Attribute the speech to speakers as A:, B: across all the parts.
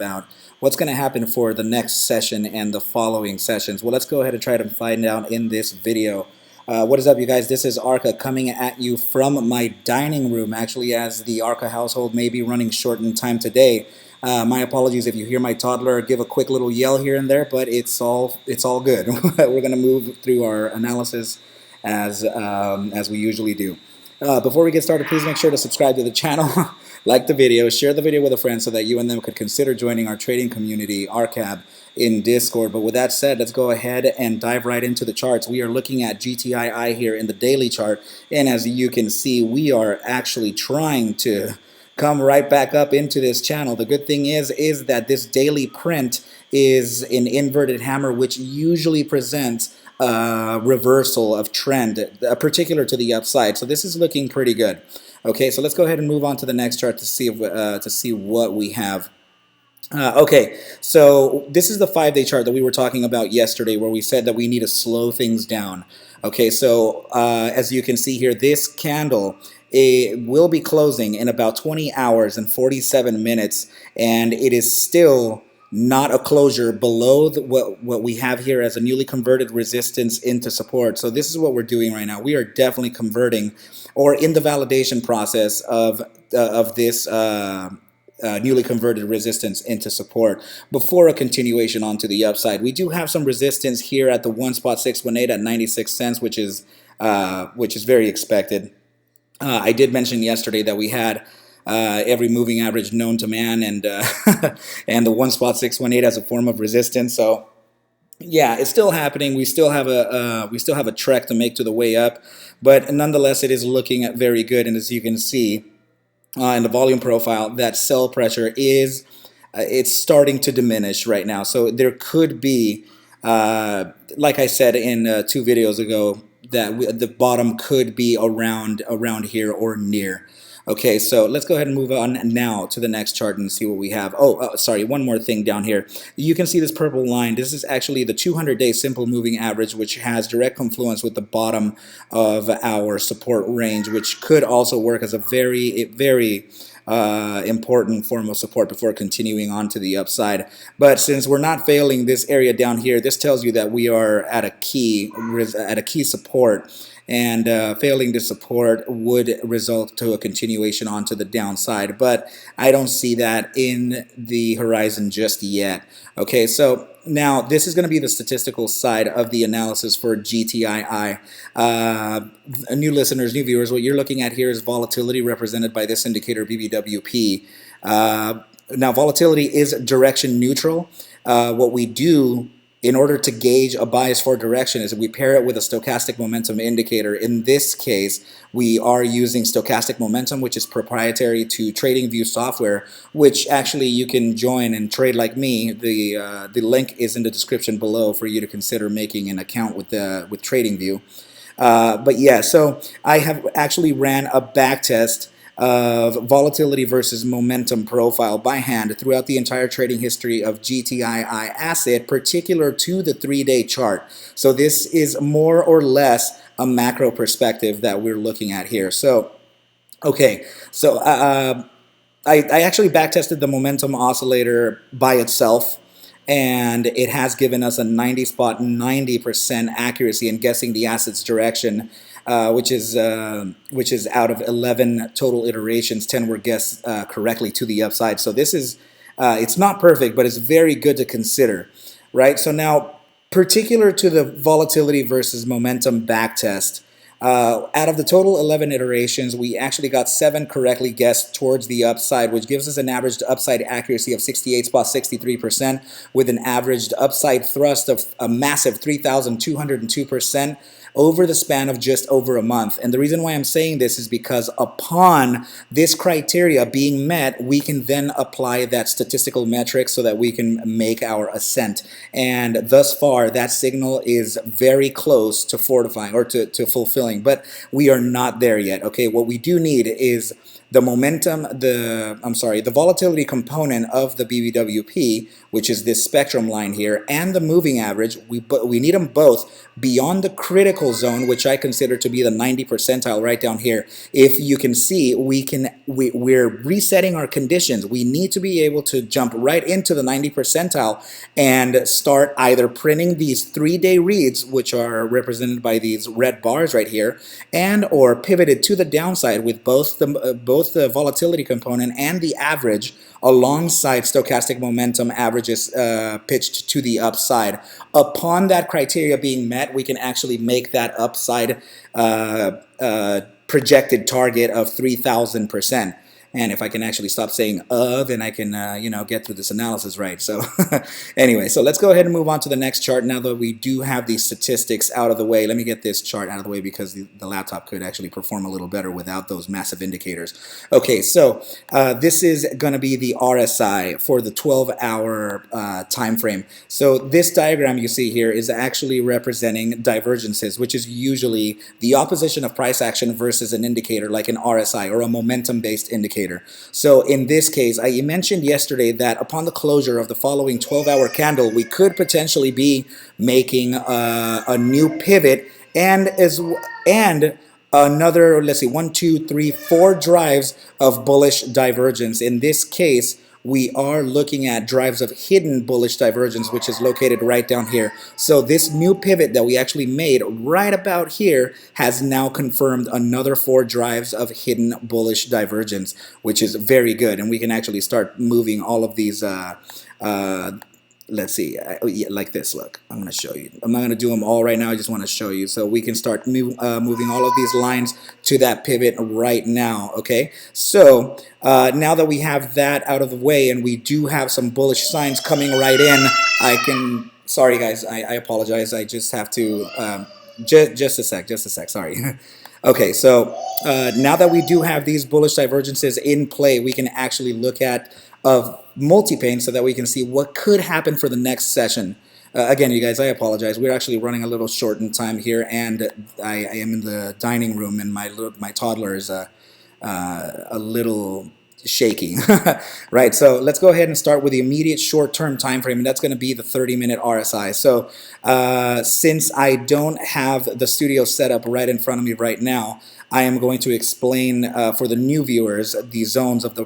A: about what's going to happen for the next session and the following sessions. Well, let's go ahead and try to find out in this video. What is up, you guys? This is ARCa coming at you from my dining room, actually, as the ARCa household may be running short in time today. My apologies if you hear my toddler give a quick little yell here and there, but it's all good. We're going to move through our analysis as we usually do. Before we get started, please make sure to subscribe to the channel, like the video, share the video with a friend so that you and them could consider joining our trading community, ARCab, in Discord. But with that said, let's go ahead and dive right into the charts. We are looking at GTii here in the daily chart, and as you can see, we are actually trying to come right back up into this channel. The good thing is that this daily print is an inverted hammer, which usually presents reversal of trend, particular to the upside. So this is looking pretty good. Okay, so let's go ahead and move on to the next chart to see what we have. Okay, so this is the 5-day chart that we were talking about yesterday, where we said that we need to slow things down. Okay, so as you can see here, this candle will be closing in about 20 hours and 47 minutes, and it is still not a closure below what we have here as a newly converted resistance into support. So this is what we're doing right now. We are definitely converting, or in the validation process of this newly converted resistance into support before a continuation onto the upside. We do have some resistance here at the 1.618 at 96 cents, which is very expected. I did mention yesterday that we had every moving average known to man, and and the 1.618 as a form of resistance. So yeah, it's still happening. We still have a trek to make to the way up, but nonetheless, it is looking at very good. And as you can see in the volume profile, that sell pressure is it's starting to diminish right now. So there could be, like I said in 2 videos ago, that the bottom could be around here or near. Okay, so let's go ahead and move on now to the next chart and see what we have. Sorry, one more thing down here. You can see this purple line. This is actually the 200-day simple moving average, which has direct confluence with the bottom of our support range, which could also work as a very important form of support before continuing on to the upside. But since we're not failing this area down here, this tells you that we are at a key support. And failing to support would result to a continuation onto the downside, but I don't see that in the horizon just yet. Okay, so now this is going to be the statistical side of the analysis for GTii. New listeners, new viewers, what you're looking at here is volatility represented by this indicator BBWP. Now, volatility is direction neutral. What we do in order to gauge a bias for direction is we pair it with a stochastic momentum indicator. In this case, we are using stochastic momentum, which is proprietary to TradingView software, which actually you can join and trade like me. The link is in the description below for you to consider making an account with TradingView. But yeah, so I have actually ran a back test of volatility versus momentum profile by hand throughout the entire trading history of GTii asset, particular to the 3-day chart. So this is more or less a macro perspective that we're looking at here. So, okay, so I actually backtested the momentum oscillator by itself, and it has given us a 90% accuracy in guessing the asset's direction. Which is out of 11 total iterations, 10 were guessed correctly to the upside. So this is, it's not perfect, but it's very good to consider, right? So now, particular to the volatility versus momentum backtest, out of the total 11 iterations, we actually got 7 correctly guessed towards the upside, which gives us an averaged upside accuracy of 68.63% with an averaged upside thrust of a massive 3,202%. over the span of just over a month. And the reason why I'm saying this is because upon this criteria being met, we can then apply that statistical metric so that we can make our ascent. And thus far, that signal is very close to fortifying or to fulfilling, but we are not there yet. Okay, what we do need is the momentum, the volatility component of the BBWP, which is this spectrum line here, and the moving average, we need them both beyond the critical zone, which I consider to be the 90 percentile right down here. If you can see, we're resetting our conditions. We need to be able to jump right into the 90 percentile and start either printing these 3-day reads, which are represented by these red bars right here, and or pivoted to the downside with both the volatility component and the average alongside stochastic momentum averages pitched to the upside. Upon that criteria being met, we can actually make that upside projected target of 3,000%. And if I can actually stop saying then I can get through this analysis right. So anyway, so let's go ahead and move on to the next chart now that we do have these statistics out of the way. Let me get this chart out of the way because the laptop could actually perform a little better without those massive indicators. Okay, so this is going to be the RSI for the 12-hour time frame. So this diagram you see here is actually representing divergences, which is usually the opposition of price action versus an indicator like an RSI or a momentum-based indicator. So in this case, I mentioned yesterday that upon the closure of the following 12-hour candle, we could potentially be making a new pivot and another, let's see, 1, 2, 3, 4 drives of bullish divergence. In this case, we are looking at drives of hidden bullish divergence, which is located right down here. So this new pivot that we actually made right about here has now confirmed another 4 drives of hidden bullish divergence, which is very good. And we can actually start moving all of these let's see, like this. Look, I'm going to show you. I'm not going to do them all right now. I just want to show you. So we can start moving all of these lines to that pivot right now. Okay, so now that we have that out of the way and we do have some bullish signs coming right in, I can, sorry guys, I apologize. I just have to, just a sec, sorry. Okay, so now that we do have these bullish divergences in play, we can actually look at multi-pane so that we can see what could happen for the next session. Again, you guys, I apologize. We're actually running a little short in time here, and I am in the dining room, and my toddler is a little shaky. Right, so let's go ahead and start with the immediate short-term time frame, and that's going to be the 30-minute RSI. So since I don't have the studio set up right in front of me right now, I am going to explain for the new viewers the zones of the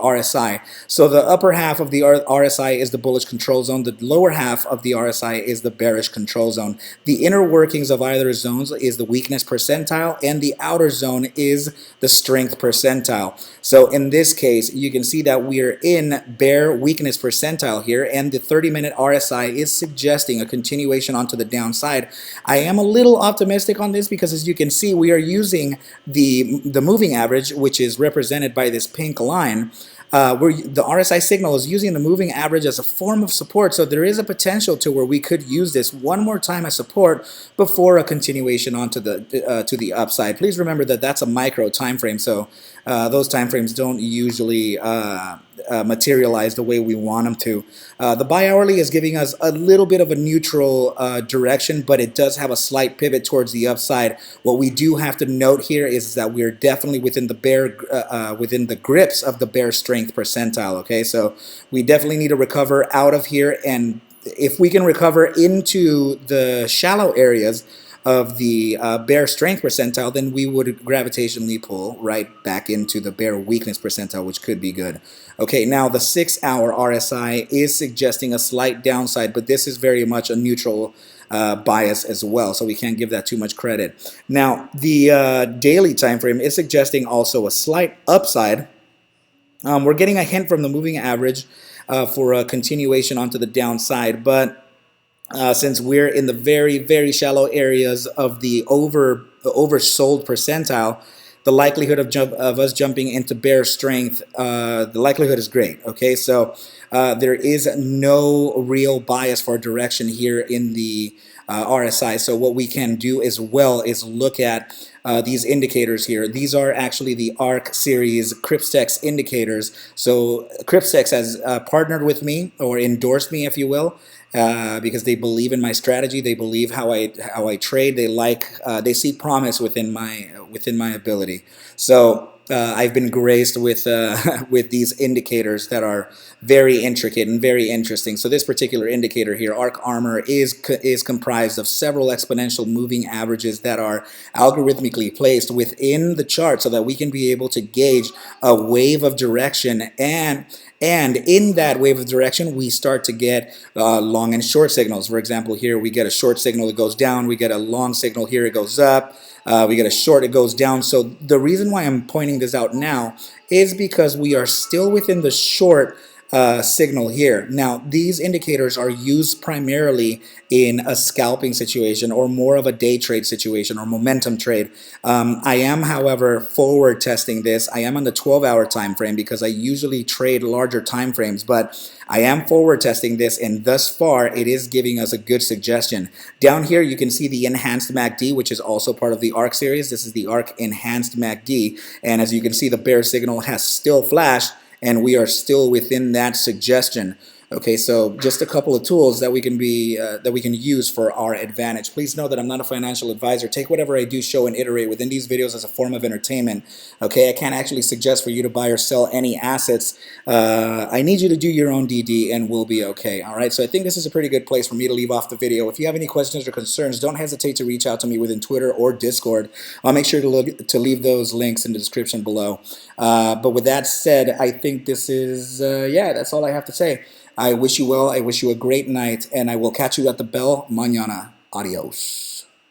A: RSI. So the upper half of the RSI is the bullish control zone. The lower half of the RSI is the bearish control zone. The inner workings of either zones is the weakness percentile, and the outer zone is the strength percentile. So in this case, you can see that we're in bear weakness percentile here, and the 30-minute RSI is suggesting a continuation onto the downside. I am a little optimistic on this because, as you can see, we are using the moving average, which is represented by this pink line, where the RSI signal is using the moving average as a form of support. So there is a potential to where we could use this one more time as support before a continuation onto the to the upside. Please remember that that's a micro time frame, so those time frames don't usually materialize the way we want them to. The bi-hourly is giving us a little bit of a neutral direction, but it does have a slight pivot towards the upside. What we do have to note here is that we're definitely within the bear, within the grips of the bear strength percentile. Okay, so we definitely need to recover out of here, and if we can recover into the shallow areas of the bear strength percentile, then we would gravitationally pull right back into the bear weakness percentile, which could be good. Okay, now the 6-hour RSI is suggesting a slight downside, but this is very much a neutral bias as well, so we can't give that too much credit. Now, the daily time frame is suggesting also a slight upside. We're getting a hint from the moving average for a continuation onto the downside, but since we're in the very, very shallow areas of the oversold percentile, the likelihood of us jumping into bear strength, the likelihood is great. Okay, so there is no real bias for direction here in the RSI. So what we can do as well is look at these indicators here. These are actually the ARC-Series Crypstex indicators. So Crypstex has partnered with me, or endorsed me, if you will, because they believe in my strategy. They believe how I trade. They see promise within my ability. So I've been graced with with these indicators that are very intricate and very interesting. So this particular indicator here, ARC Armor, is comprised of several exponential moving averages that are algorithmically placed within the chart so that we can be able to gauge a wave of direction, and in that wave of direction, we start to get long and short signals. For example, here we get a short signal, it goes down. We get a long signal here, it goes up. We get a short, it goes down. So the reason why I'm pointing this out now is because we are still within the short signal here. Now, these indicators are used primarily in a scalping situation or more of a day trade situation or momentum trade. I am, however, forward testing this. I am on the 12-hour time frame because I usually trade larger time frames, but I am forward testing this, and thus far it is giving us a good suggestion. Down here you can see the enhanced MACD, which is also part of the ARC series. This is the ARC enhanced MACD, and as you can see, the bear signal has still flashed, and we are still within that suggestion. Okay, so just a couple of tools that we can use for our advantage. Please know that I'm not a financial advisor. Take whatever I do show and iterate within these videos as a form of entertainment. Okay, I can't actually suggest for you to buy or sell any assets. I need you to do your own DD and we'll be okay. All right, so I think this is a pretty good place for me to leave off the video. If you have any questions or concerns, don't hesitate to reach out to me within Twitter or Discord. I'll make sure to leave those links in the description below. But with that said, I think this is, yeah, that's all I have to say. I wish you well, I wish you a great night, and I will catch you at the bell mañana. Adios.